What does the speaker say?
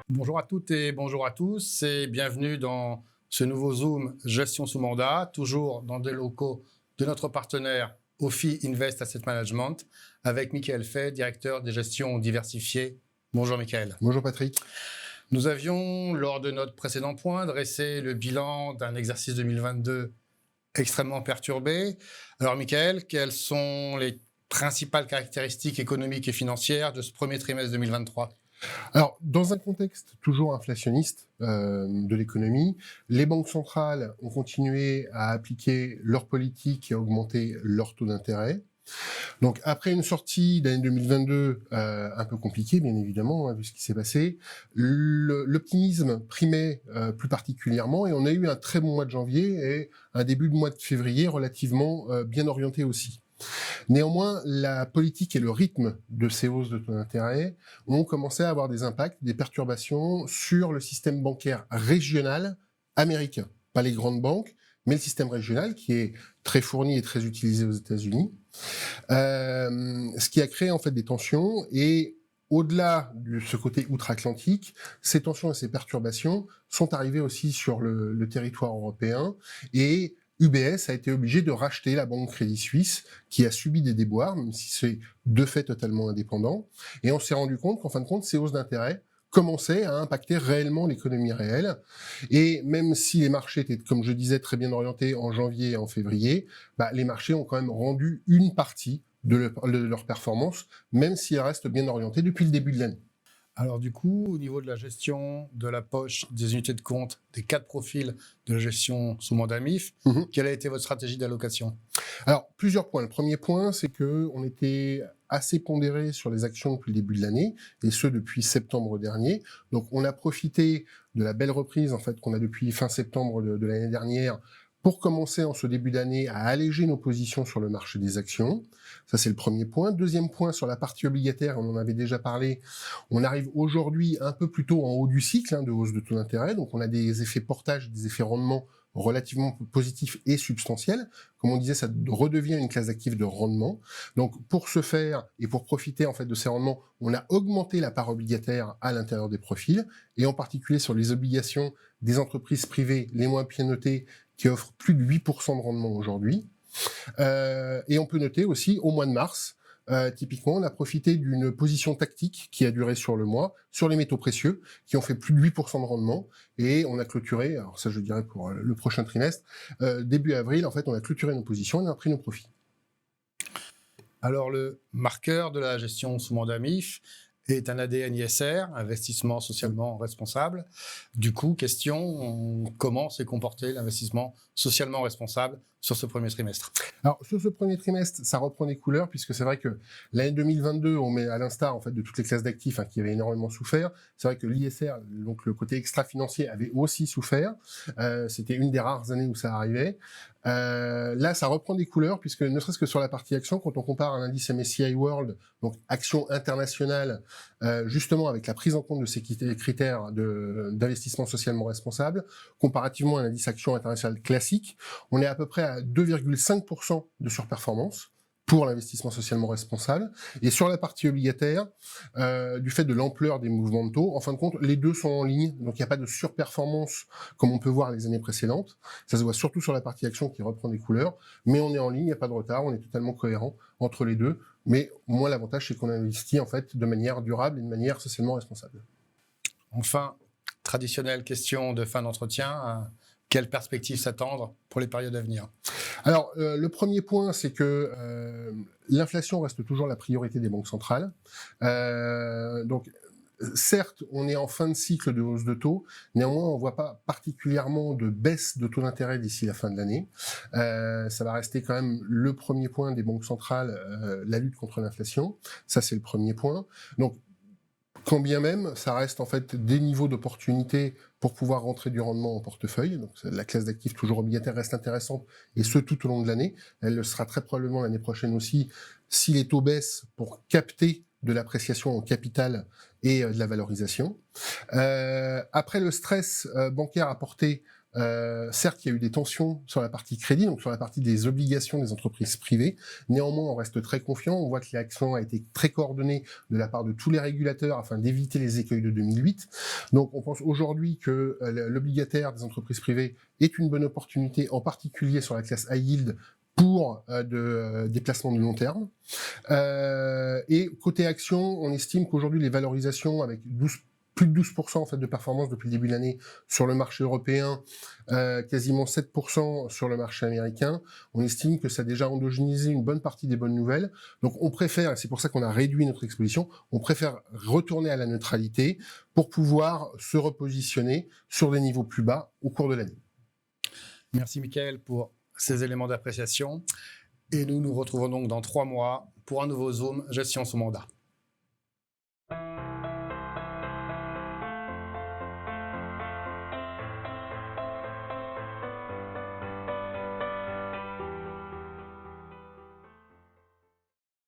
Bonjour à toutes et bonjour à tous et bienvenue dans ce nouveau Zoom gestion sous mandat, toujours dans des locaux de notre partenaire OFI Invest Asset Management avec Michael Fay, directeur des gestions diversifiées. Bonjour Michael. Bonjour Patrick. Nous avions, lors de notre précédent point, dressé le bilan d'un exercice 2022 extrêmement perturbé. Alors Michael, quelles sont les principales caractéristiques économiques et financières de ce premier trimestre 2023 ? Alors, dans un contexte toujours inflationniste de l'économie, les banques centrales ont continué à appliquer leur politique et à augmenter leur taux d'intérêt. Donc, après une sortie d'année 2022 un peu compliquée, bien évidemment, vu ce qui s'est passé, l'optimisme primait plus particulièrement et on a eu un très bon mois de janvier et un début de mois de février relativement bien orienté aussi. Néanmoins, la politique et le rythme de ces hausses de taux d'intérêt ont commencé à avoir des impacts, des perturbations sur le système bancaire régional américain. Pas les grandes banques, mais le système régional qui est très fourni et très utilisé aux États-Unis. Ce qui a créé en fait des tensions et au-delà de ce côté outre-Atlantique, ces tensions et ces perturbations sont arrivées aussi sur le territoire européen et UBS a été obligé de racheter la banque Crédit Suisse, qui a subi des déboires, même si c'est de fait totalement indépendant. Et on s'est rendu compte qu'en fin de compte, ces hausses d'intérêt commençaient à impacter réellement l'économie réelle. Et même si les marchés étaient, comme je disais, très bien orientés en janvier et en février, les marchés ont quand même rendu une partie de leur performance, même s'ils restent bien orientés depuis le début de l'année. Alors du coup, au niveau de la gestion de la poche des unités de compte, des 4 profils de la gestion sous mandat MIF, quelle a été votre stratégie d'allocation ? Alors, plusieurs points. Le premier point, c'est qu'on était assez pondéré sur les actions depuis le début de l'année, et ce depuis septembre dernier. Donc, on a profité de la belle reprise en fait qu'on a depuis fin septembre de l'année dernière pour commencer en ce début d'année à alléger nos positions sur le marché des actions. Ça, c'est le premier point. Deuxième point, sur la partie obligataire, on en avait déjà parlé, on arrive aujourd'hui un peu plus tôt en haut du cycle de hausse de taux d'intérêt. Donc, on a des effets portage, des effets rendement relativement positifs et substantiels. Comme on disait, ça redevient une classe d'actifs de rendement. Donc, pour ce faire et pour profiter en fait de ces rendements, on a augmenté la part obligataire à l'intérieur des profils et en particulier sur les obligations des entreprises privées les moins bien notées qui offrent plus de 8% de rendement aujourd'hui. Et on peut noter aussi au mois de mars, typiquement, on a profité d'une position tactique qui a duré sur le mois, sur les métaux précieux, qui ont fait plus de 8% de rendement, et on a clôturé, alors ça je dirais pour le prochain trimestre, début avril, en fait, on a clôturé nos positions et on a pris nos profits. Alors le marqueur de la gestion sous mandat MIF est un ADN ISR, investissement socialement responsable. Du coup, question, comment s'est comporté l'investissement socialement responsable sur ce premier trimestre ? Alors, sur ce premier trimestre, ça reprend des couleurs, puisque c'est vrai que l'année 2022, on met à l'instar en fait de toutes les classes d'actifs qui avaient énormément souffert. C'est vrai que l'ISR, donc le côté extra-financier, avait aussi souffert. C'était une des rares années où ça arrivait. Là, ça reprend des couleurs, puisque ne serait-ce que sur la partie action, quand on compare un indice MSCI World, donc action internationale, justement avec la prise en compte de ces critères d'investissement socialement responsable, comparativement à un indice action international classique, on est à peu près à 2,5% de surperformance pour l'investissement socialement responsable. Et sur la partie obligataire, du fait de l'ampleur des mouvements de taux, en fin de compte, les deux sont en ligne. Donc, il n'y a pas de surperformance comme on peut voir les années précédentes. Ça se voit surtout sur la partie action qui reprend des couleurs. Mais on est en ligne, il n'y a pas de retard, on est totalement cohérent entre les deux. Mais moi, l'avantage, c'est qu'on investit en fait de manière durable et de manière socialement responsable. Enfin, traditionnelle question de fin d'entretien, quelles perspectives s'attendre pour les périodes à venir ? Alors, le premier point, c'est que l'inflation reste toujours la priorité des banques centrales. Donc, certes, on est en fin de cycle de hausse de taux, néanmoins, on ne voit pas particulièrement de baisse de taux d'intérêt d'ici la fin de l'année. Ça va rester quand même le premier point des banques centrales, la lutte contre l'inflation. Ça, c'est le premier point. Donc, quand bien même, ça reste en fait des niveaux d'opportunité pour pouvoir rentrer du rendement en portefeuille. Donc la classe d'actifs toujours obligataire reste intéressante, et ce tout au long de l'année. Elle le sera très probablement l'année prochaine aussi, si les taux baissent, pour capter de l'appréciation en capital et de la valorisation. Après, le stress bancaire apporté Certes, il y a eu des tensions sur la partie crédit, donc sur la partie des obligations des entreprises privées. Néanmoins, on reste très confiant. On voit que l'action a été très coordonnée de la part de tous les régulateurs afin d'éviter les écueils de 2008. Donc, on pense aujourd'hui que l'obligataire des entreprises privées est une bonne opportunité, en particulier sur la classe high yield, pour des placements de long terme. Et côté action, on estime qu'aujourd'hui, les valorisations avec plus de 12% en fait de performance depuis le début de l'année sur le marché européen, quasiment 7% sur le marché américain. On estime que ça a déjà endogénisé une bonne partie des bonnes nouvelles. Donc on préfère, et c'est pour ça qu'on a réduit notre exposition, on préfère retourner à la neutralité pour pouvoir se repositionner sur des niveaux plus bas au cours de l'année. Merci Mickaël pour ces éléments d'appréciation. Et nous nous retrouvons donc dans 3 mois pour un nouveau Zoom Gestion sous mandat.